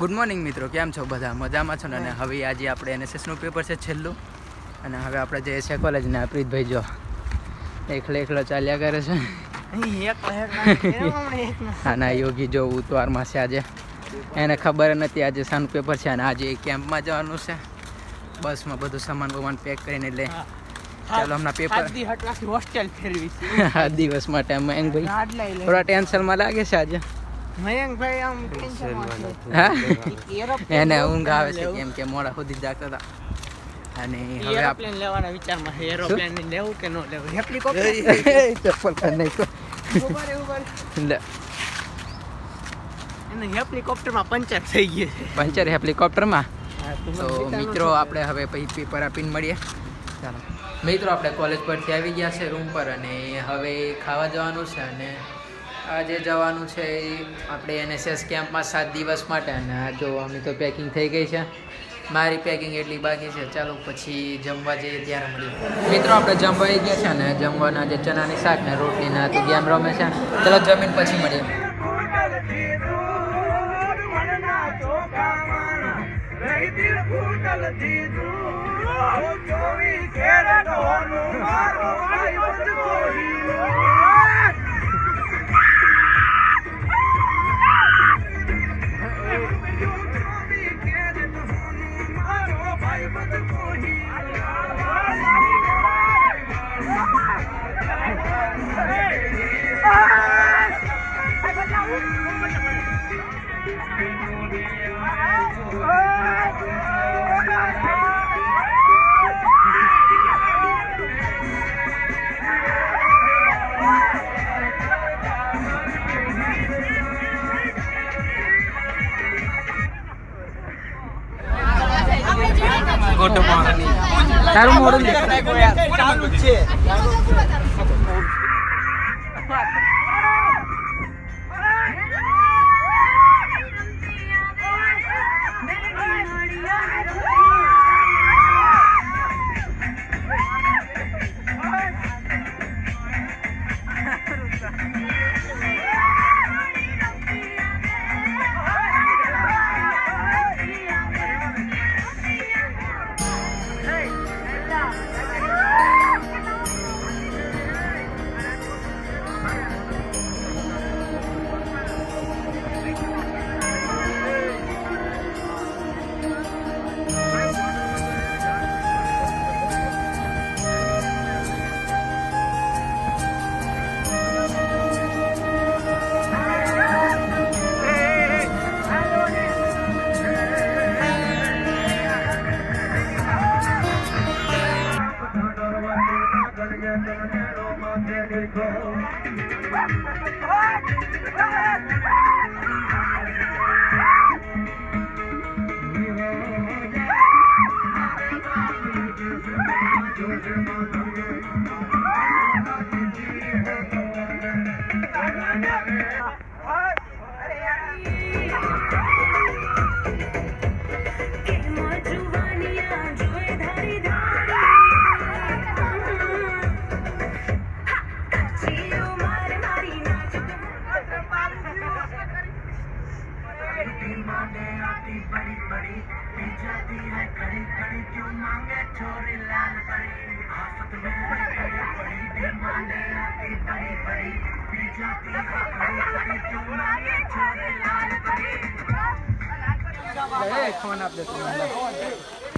Good morning મિત્રો, કેમ છો બધા? મજામાં છો ને? અને હવે આજે આપણે એનએસએસનું પેપર છે છેલ્લું, અને હવે આપણે જઈએ છીએ કોલેજને. પ્રીતભાઈ જો એકલો ચાલ્યા કરે છે. અને યોગી જો ઉતવારમાં છે આજે, એને ખબર નથી આજે શાનું પેપર છે, અને આજે કેમ્પમાં જવાનું છે. બસમાં બધું સામાન પેક કરીને એટલે ચાલો હમણાં પેપર હોસ્ટેલ ફેરવી છે 7 દિવસ માટે. મયંકભાઈ થોડા ટેન્શનમાં લાગે છે આજે. મયંકભાઈ આમ એને ઊંઘ આવે છે કેમ કે મોડા સુધી જાગતા હતા. અને હવે એરોપ્લેન લેવાના વિચારમાં છે. એરોપ્લેન લેવું કે ન લેવું? હેલિકોપ્ટર ચપ્પલ કરી નાખો. એને હેલિકોપ્ટરમાં પંચર થઈ ગયું છે. પંચર હેલિકોપ્ટરમાં. તો મિત્રો આપણે હવે પછી પેપર આપીને મળીએ. ચાલો મિત્રો, આપણે કોલેજ પરથી આવી ગયા છે રૂમ પર, અને હવે ખાવા જવાનું છે. અને આજે જવાનું છે આપણે એનએસએસ કેમ્પમાં 7 દિવસ માટે. અને આ જો આમની તો પેકિંગ થઈ ગઈ છે, મારી પેકિંગ એટલી બાકી છે. ચાલો પછી જમવા જઈએ ત્યારે મળીએ. મિત્રો આપણે જમવા આવી ગયા છે, અને જમવાના જે ચણાની શાક ને રોટલીના તો ગેમ રમે છે. ચાલો જમીન પછી મળીએ. તારું મોડું ચાલુ છે.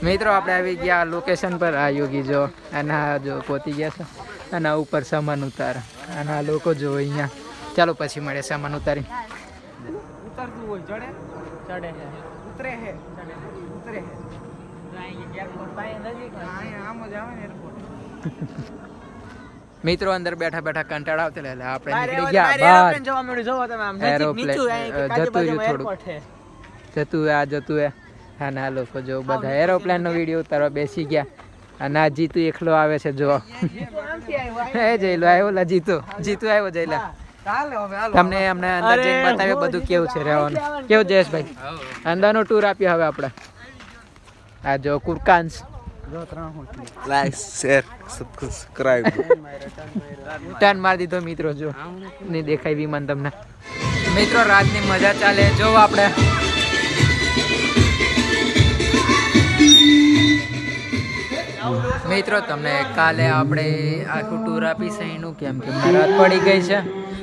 મિત્રો આપણે આવી ગયા લોકેશન પર. આ યોગી જો આના જો પહોંચી ગયા છે, આના ઉપર સામાન ઉતાર. આના લોકો જો અહીંયા. ચાલો પછી મળે સામાન ઉતારી. ઉતરતું હોય ચડે ચડે છે, ઉતરે છે ઉતરે છે. મિત્રો અંદર બેઠા બેઠા કંટાળ આવતો એટલે આપણે નીકળી ગયા બહાર. એરોપ્લેન જતું એ. અને આ લોકો જો બધા એરોપ્લેન નો વિડીયો ઉતારવા બેસી ગયા. અને આ જીતુ એકલો આવે છે જો. એ જઈલો આવ્યો. જીતુ આવ્યો. જઈલા તમને અમને અંદર જઈને બતાવ્યું બધું કેવું છે રહેવાનું. કેવું જયેશભાઈ? અંદરનો ટૂર આપ્યો હવે આપણે. આ જો કુરકાન્સ લાઈક શેર સબસ્ક્રાઇબ ટર્ન મારી દીધો મિત્રો. જો નહીં દેખાય વિમાન તમને. મિત્રો રાતની મજા ચાલે. જો આપણે મિત્રો તમને કાલે આપણે આખું ટૂર આપીશ એનું કેમ કે મને રાત પડી ગઈ છે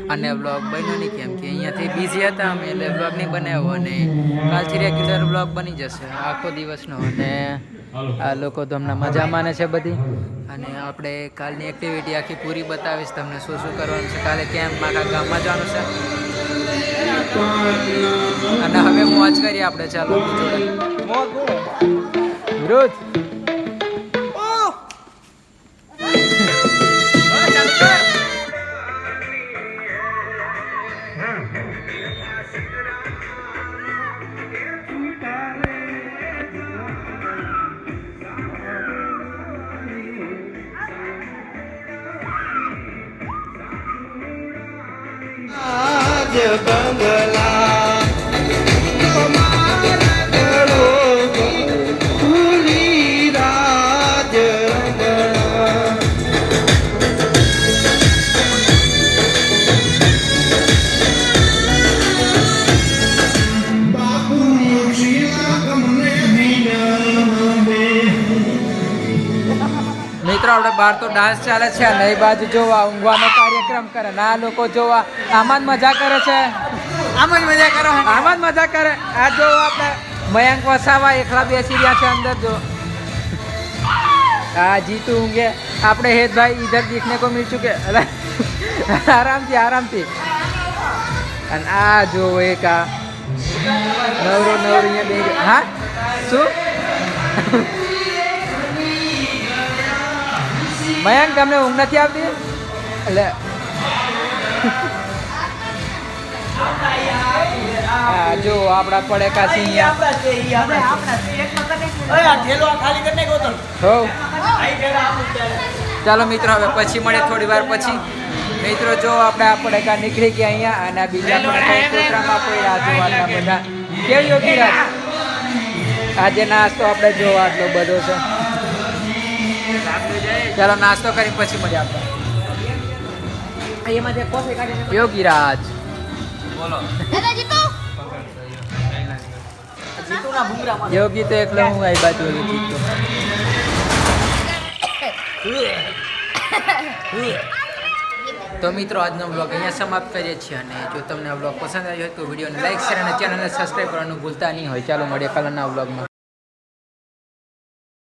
અને બ્લોગ બન્યો નહીં કેમ કે અહીંયાથી બિઝી હતા અમે એટલે બ્લોગ નહીં બનાવ્યો અને કાલથી રેગ્યુલર બ્લોગ બની જશે આખો દિવસનો અને આ લોકો તો હમણાં મજા માને છે બધી અને આપણે કાલની એક્ટિવિટી આખી પૂરી બતાવીશ તમને શું શું કરવાનું છે કાલે કેમ્પમાં આખા ગામમાં જવાનું છે અને હવે મોજ કરીએ આપણે ચાલો જોડે વિરોધ મિત્રો આપણે બહાર તો ડાન્સ ચાલે છે અને એ બાજુ જોવા ઊંઘવાનો કાર્યક્રમ કરે ને આ લોકો જોવા આમાં જ મજા કરે છે આમાં જ મજા કરે આ જો આપણે મયંક વસાવા એકલા બેસી રહ્યા છે અંદર જો હા જીતુ ઊંઘે આપણે હેતભાઈ ઇધર દીખને કો મિલ ચુકે અરે આરામથી અને આ જો એક આ નવરો અહીંયા બે હા શું મયંક તમને ઊંઘ નથી આવતી એટલે હા જો આપણા પડેકા હો ચાલો મિત્રો હવે પછી મળે થોડી વાર પછી મિત્રો જો આપણે આ પડેકા નીકળી ગયા અહીંયા અને બીજા પણ કોતરામાં પડ્યા જોવાના બધા કેવી યોગી રાત આજે નાસ્તો આપણે જો આટલો બધો છે ચાલો નાસ્તો કરી પછી મજા આપણે યોગીરાજ બોલો યોગી તો એકલો હું આવી બાજુ જીતો તો મિત્રો આજનો બ્લોગ અહીંયા સમાપ્ત કરીએ છીએ અને જો તમને આ બ્લોગ પસંદ આવ્યો હોય તો વિડીયોને લાઈક શેર અને ચેનલને સબસ્ક્રાઈબ કરવાનું ભૂલતા નહીં હોય ચાલો મળીએ કાલના બ્લોગમાં